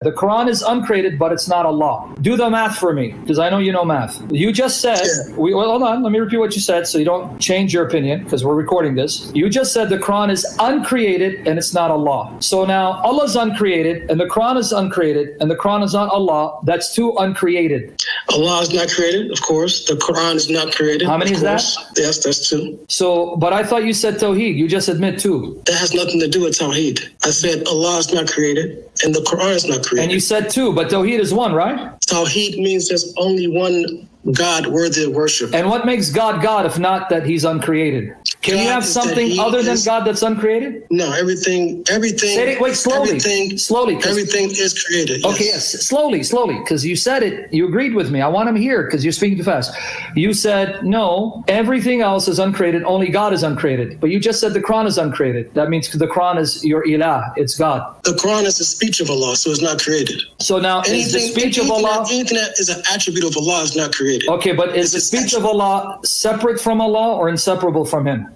The Quran is uncreated, but it's not Allah. Do the math for me, because I know you know math. You just said, hold on, let me repeat what you said so you don't change your opinion, because we're recording this. You just said the Quran is uncreated and it's not Allah. So now Allah's uncreated and the Quran is uncreated and the Quran is not Allah. That's two uncreated. Allah is not created, of course. The Quran is not created. How many is that? Yes, that's two. So, but I thought you said Tawheed. You just admit two. That has nothing to do with Tawheed. I said Allah is not created and the Quran is not created. And you said two, but Tawheed is one, right? Tawheed means there's only one God worthy of worship. And what makes God God if not that he's uncreated? Can God you have something other than God that's uncreated? No, everything. Say it, wait, slowly. Everything is created. Okay, yes, slowly, because you said it, you agreed with me. I want him here because you're speaking too fast. You said, no, everything else is uncreated, only God is uncreated. But you just said the Quran is uncreated. That means the Quran is your ilah, it's God. The Quran is the speech of Allah, so it's not created. So now, is the speech of Allah... Anything that is an attribute of Allah is not created. Okay, but is the speech of Allah separate from Allah or inseparable from Him?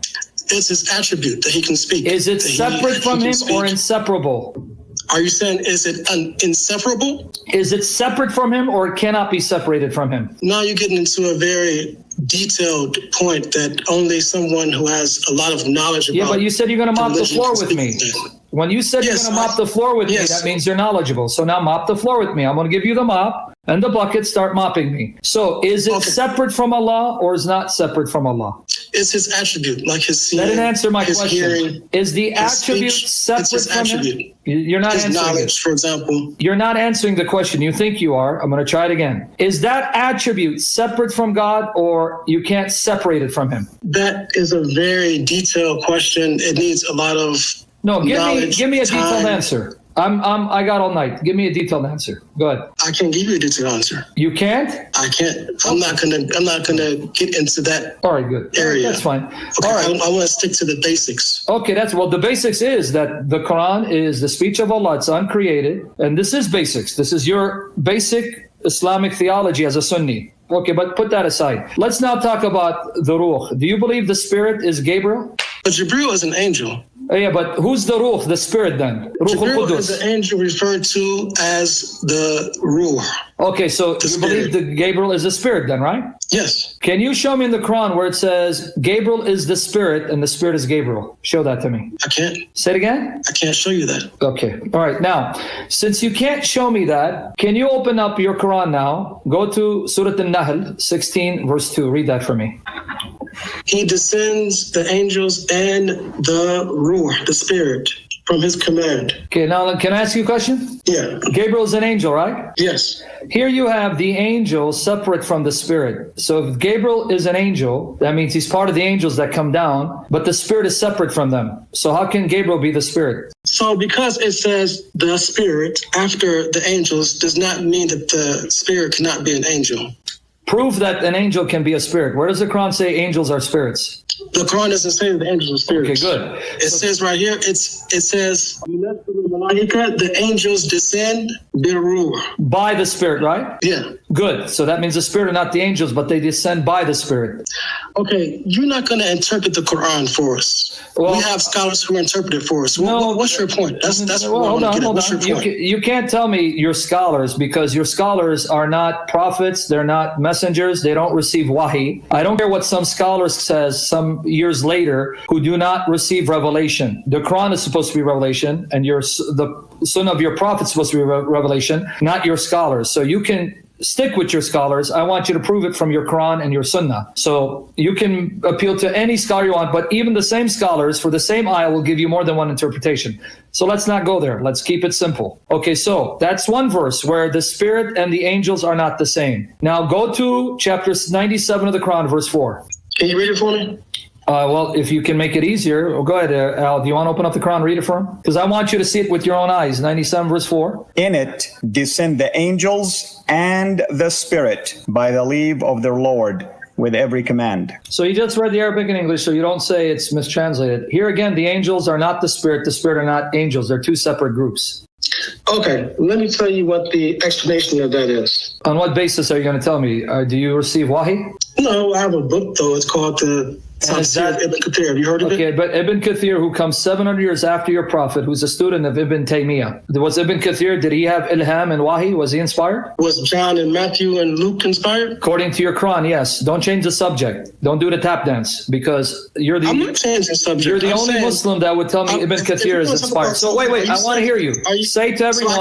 It's His attribute that He can speak. Is it separate from Him or inseparable? Are you saying, is it inseparable? Is it separate from Him or it cannot be separated from Him? Now you're getting into a very detailed point that only someone who has a lot of knowledge about... Yeah, but you said you're going to mop the floor with me. When you said you're going to mop the floor with me, that means you're knowledgeable. So now mop the floor with me. I'm going to give you the mop and the bucket, start mopping me. So is it separate from Allah or is not separate from Allah? It's His attribute, like His seeing. That didn't answer my question. Hearing, is the attribute separate from Him? You're not His answering knowledge, for example. You're not answering the question. You think you are. I'm going to try it again. Is that attribute separate from God or you can't separate it from Him? That is a very detailed question. It needs a lot of give me a detailed answer. I got all night. Give me a detailed answer. Go ahead. I can't give you a detailed answer. You can't? I can't. I'm not gonna get into that. All right, good. Area. That's fine. Okay, all right. I want to stick to the basics. Okay, the basics is that the Quran is the speech of Allah. It's uncreated, and this is basics. This is your basic Islamic theology as a Sunni. Okay, but put that aside. Let's now talk about the Ruh. Do you believe the spirit is Gabriel? But Jibril is an angel. Yeah, but who's the Ruh, the spirit then? Jibril is an angel referred to as the Ruh. Okay, so you believe that Gabriel is the spirit then, right? Yes. Can you show me in the Quran where it says Gabriel is the spirit and the spirit is Gabriel? Show that to me. I can't. Say it again? I can't show you that. Okay. All right. Now, since you can't show me that, can you open up your Quran now? Go to Surah An-Nahl, 16, verse 2. Read that for me. He descends the angels and the Ruh, the spirit, from His command. Okay, now can I ask you a question? Yeah. Gabriel is an angel, right? Yes. Here you have the angel separate from the spirit. So if Gabriel is an angel, that means he's part of the angels that come down, but the spirit is separate from them. So how can Gabriel be the spirit? So because it says the spirit after the angels does not mean that the spirit cannot be an angel. Prove that an angel can be a spirit. Where does the Quran say angels are spirits? The Quran doesn't say the angels are spirits. Okay, good. It says right here, it says, the angels descend by the spirit, right? Yeah. Good. So that means the spirit are not the angels, but they descend by the spirit. Okay, you're not going to interpret the Quran for us. Well, we have scholars who interpret it for us. No, what's your point? That's what I want to get at. What's your point? You can't tell me you're scholars because your scholars are not prophets. They're not messengers. They don't receive wahi. I don't care what some scholars says some years later who do not receive revelation. The Quran is supposed to be revelation, and the sunnah of your prophet is supposed to be revelation, not your scholars. So you can stick with your scholars. I want you to prove it from your Quran and your Sunnah. So you can appeal to any scholar you want, but even the same scholars for the same ayah will give you more than one interpretation. So let's not go there. Let's keep it simple. Okay, so that's one verse where the spirit and the angels are not the same. Now go to chapter 97 of the Quran, verse 4. Can you read it for me? Well, if you can make it easier, go ahead, Al. Do you want to open up the Quran, read it for him? Because I want you to see it with your own eyes. 97 verse 4. In it descend the angels and the spirit by the leave of their Lord with every command. So you just read the Arabic and English, so you don't say it's mistranslated. Here again, the angels are not the spirit are not angels. They're two separate groups. Okay, let me tell you what the explanation of that is. On what basis are you going to tell me? Do you receive wahi? No, I have a book, though. It's called the Tafsir Ibn Kathir. Have you heard of it? Okay, but Ibn Kathir, who comes 700 years after your prophet, who's a student of Ibn Taymiyyah. Was Ibn Kathir, did he have ilham and wahi? Was he inspired? Was John and Matthew and Luke inspired? According to your Quran, yes. Don't change the subject. Don't do the tap dance, because you're the I'm not changing the subject. You're the only Muslim that would tell me Ibn Kathir is inspired. So wait, I want to hear you. Say to everyone.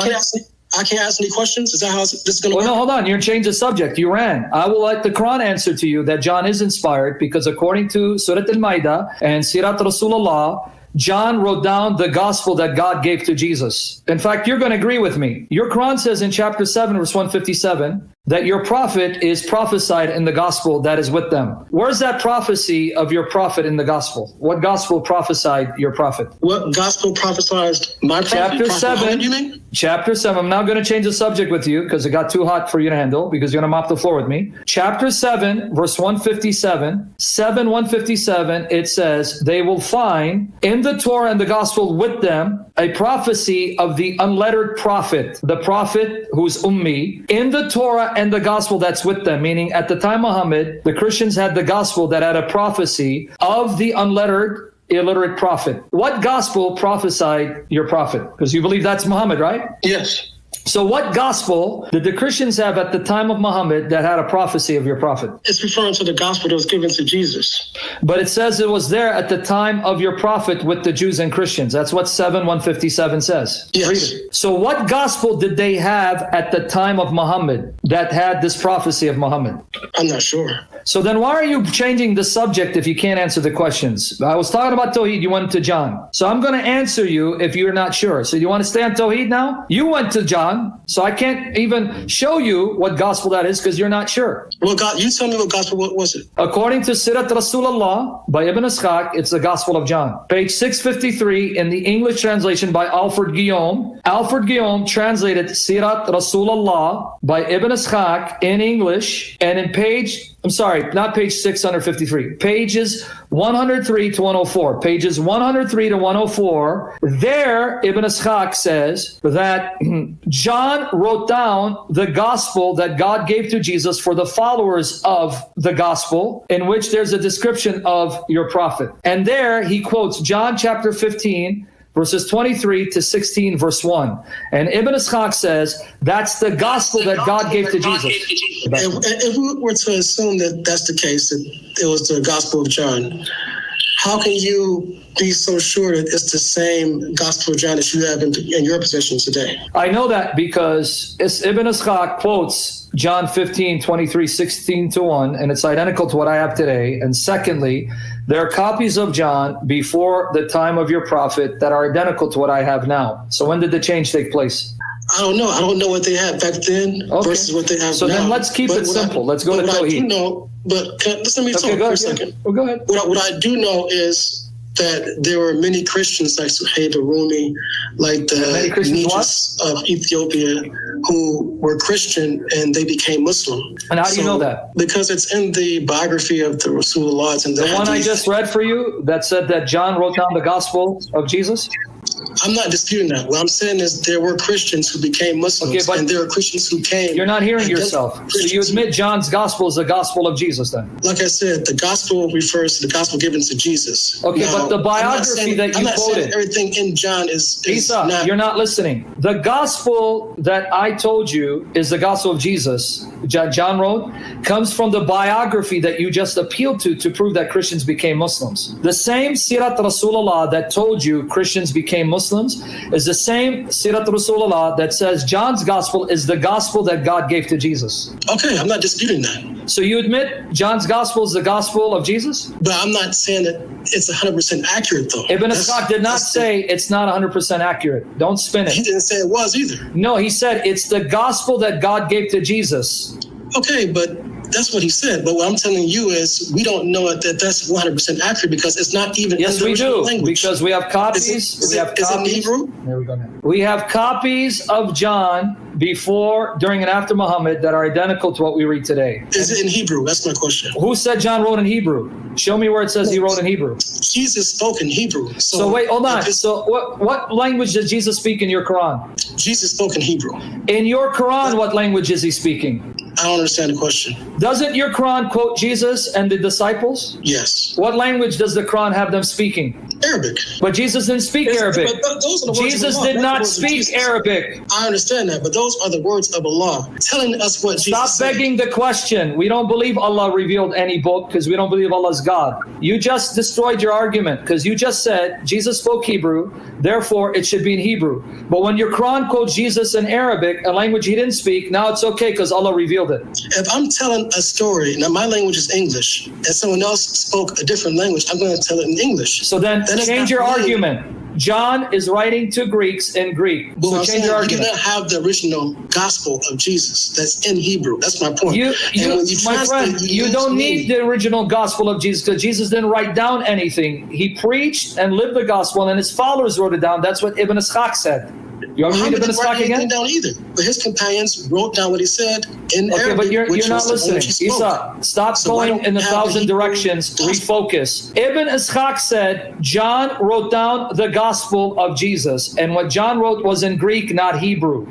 I can't ask any questions? Is that how this is going to work? No, hold on. You're changing the subject. You ran. I will let the Quran answer to you that John is inspired, because according to Surah Al-Ma'idah and Sirat Rasulullah, John wrote down the gospel that God gave to Jesus. In fact, you're going to agree with me. Your Quran says in chapter 7, verse 157, that your prophet is prophesied in the gospel that is with them. Where's that prophecy of your prophet in the gospel? What gospel prophesied your prophet? What gospel prophesied my prophet? Chapter 7. Muhammad, you mean? Chapter 7. I'm now going to change the subject with you because it got too hot for you to handle, because you're going to mop the floor with me. Chapter 7, verse 157. 7:157, it says, they will find in the Torah and the gospel with them a prophecy of the unlettered prophet, the prophet who's ummi, in the Torah and the gospel that's with them. Meaning at the time Muhammad, the Christians had the gospel that had a prophecy of the unlettered, illiterate prophet. What gospel prophesied your prophet? Because you believe that's Muhammad, right? Yes. So what gospel did the Christians have at the time of Muhammad that had a prophecy of your prophet? It's referring to the gospel that was given to Jesus. But it says it was there at the time of your prophet with the Jews and Christians. That's what 7:157 says. Yes. Read it. So what gospel did they have at the time of Muhammad that had this prophecy of Muhammad? I'm not sure. So then why are you changing the subject if you can't answer the questions? I was talking about Tawheed, you went to John. So I'm going to answer you if you're not sure. So you want to stay on Tawheed now? You went to John, so I can't even show you what gospel that is because you're not sure. Well, God, you tell me what gospel, what was it? According to Sirat Rasulullah by Ibn Ishaq, it's the Gospel of John. Page 653 in the English translation by Alfred Guillaume. Alfred Guillaume translated Sirat Rasulullah by Ibn Ishaq in English, and in not page 653, pages 103 to 104. Pages 103 to 104, there Ibn Ishaq says that John wrote down the gospel that God gave to Jesus for the followers of the gospel, in which there's a description of your prophet. And there he quotes John chapter 15, verses 23 to 16, verse 1. And Ibn Ishaq says that's the gospel that God gave to Jesus. If we were to assume that that's the case, that it was the gospel of John, how can you be so sure that it's the same gospel of John that you have in your possession today? I know that because Ibn Ishaq quotes John 15, 23, 16 to 1, and it's identical to what I have today. And secondly, there are copies of John before the time of your prophet that are identical to what I have now. So when did the change take place? I don't know. I don't know what they had back then versus what they have now. So then let's keep it simple. Let's go to Tawheed. Listen to me talk for a second. Well, go ahead. What I do know is that there were many Christians like Suhaib Rumi, like the Nietzsche's of Ethiopia, who were Christian and they became Muslim. And how do you know that? Because it's in the biography of the Rasulullah. It's in the one I just read for you that said that John wrote down the gospel of Jesus? I'm not disputing that. What I'm saying is there were Christians who became Muslims, and there are Christians who came. You're not hearing yourself. So you admit John's gospel is the gospel of Jesus then? Like I said, the gospel refers to the gospel given to Jesus. Okay, now, but the biography that you quoted. Everything in John is Isa, not. You're not listening. The gospel that I told you is the gospel of Jesus, John wrote, comes from the biography that you just appealed to prove that Christians became Muslims. The same Sirat Rasulullah that told you Christians became Muslims is the same Sirat Rasulullah that says John's gospel is the gospel that God gave to Jesus. Okay, I'm not disputing that. So you admit John's gospel is the gospel of Jesus? But I'm not saying that it's 100% accurate though. Ibn Ishaq did not say it's not 100% accurate. Don't spin it. He didn't say it was either. No, he said it's the gospel that God gave to Jesus. Okay, but that's what he said. But what I'm telling you is we don't know that that's 100% accurate because it's not even in the original language. Because we have copies. Is it in Hebrew? There we go. We have copies of John before, during, and after Muhammad that are identical to what we read today. Is it in Hebrew? That's my question. Who said John wrote in Hebrew? Show me where it says he wrote in Hebrew. Jesus spoke in Hebrew. So wait, hold on. So what language does Jesus speak in your Quran? Jesus spoke in Hebrew. In your Quran, what language is he speaking? I don't understand the question. Doesn't your Quran quote Jesus and the disciples? Yes. What language does the Quran have them speaking? Arabic. But Jesus didn't speak Arabic. But those are the words Jesus of Allah, did not the not words of speak Jesus. Arabic. I understand that, but those are the words of Allah telling us what Jesus Stop said. begging the question. We don't believe Allah revealed any book because we don't believe Allah is God. You just destroyed your argument because you just said Jesus spoke Hebrew, therefore it should be in Hebrew. But when your Quran quotes Jesus in Arabic, a language he didn't speak, now it's okay because Allah revealed it. If I'm telling a story, now my language is English, and someone else spoke a different language, I'm going to tell it in English. So then it's change not your me. argument. John is writing to Greeks in Greek. But So I'm change saying your you do argument. not have the original gospel of Jesus that's in Hebrew. That's my point. You, And when my friend, translate, you use don't me. need the original gospel of Jesus because Jesus didn't write down anything. He preached and lived the gospel, and his followers wrote it down. That's what Ibn Ishaq said. You want me to read Muhammad Ibn didn't write Ishaq anything again? down either. But his companions wrote down what he said in Okay, Arabic, but you're which not was the listening. language he spoke. Isa, stop So why going don't in a we have the thousand Hebrew directions. gospel? Refocus. Ibn Ishaq said John wrote down the gospel of Jesus, and what John wrote was in Greek, not Hebrew.